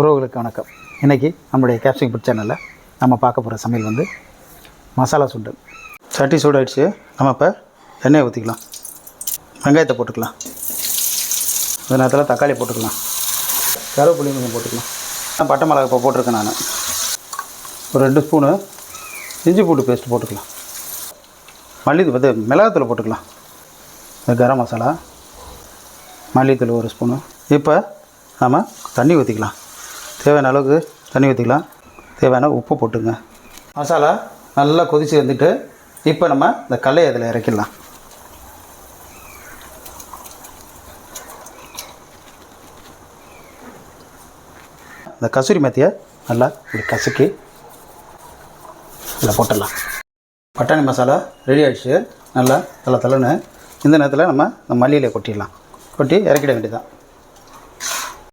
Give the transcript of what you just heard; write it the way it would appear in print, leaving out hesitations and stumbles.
உறவுகளுக்கு வணக்கம். இன்றைக்கி நம்மளுடைய கேப்சிங் ஃபுட் சேனலில் நம்ம பார்க்க போகிற சமையல் வந்து மசாலா சுண்டல். சட்டி சூடாகிடுச்சு. நம்ம இப்போ எண்ணெயை ஊற்றிக்கலாம். வெங்காயத்தை போட்டுக்கலாம். இந்த நேரத்தில் தக்காளி போட்டுக்கலாம். கருவேப்பிலையும் கொஞ்சம் போட்டுக்கலாம். பட்டை மிளகாய் இப்போ போட்டிருக்கேன் நான். ஒரு 2 ஸ்பூனு இஞ்சி பூண்டு பேஸ்ட்டு போட்டுக்கலாம். மிளகாத்தூள் போட்டுக்கலாம். கரம் மசாலா, மல்லித்தூள் 1 ஸ்பூனு. இப்போ நம்ம தண்ணி ஊற்றிக்கலாம். தேவையான அளவுக்கு தண்ணி ஊற்றிக்கலாம். தேவையான உப்பு போட்டுங்க. மசாலா நல்லா கொதித்து வந்துட்டு இப்போ நம்ம இந்த கல்லையை அதில் இறக்கிடலாம். இந்த கசூரி மேத்தியை நல்லா இப்படி கசக்கி இதில் போட்டுடலாம். பட்டாணி மசாலா ரெடி ஆகிடுச்சு. நல்லா தலை தலைன்னு. இந்த நேரத்தில் நம்ம இந்த மல்லியிலே கொட்டிடலாம். கொட்டி இறக்கிட வேண்டியதான்.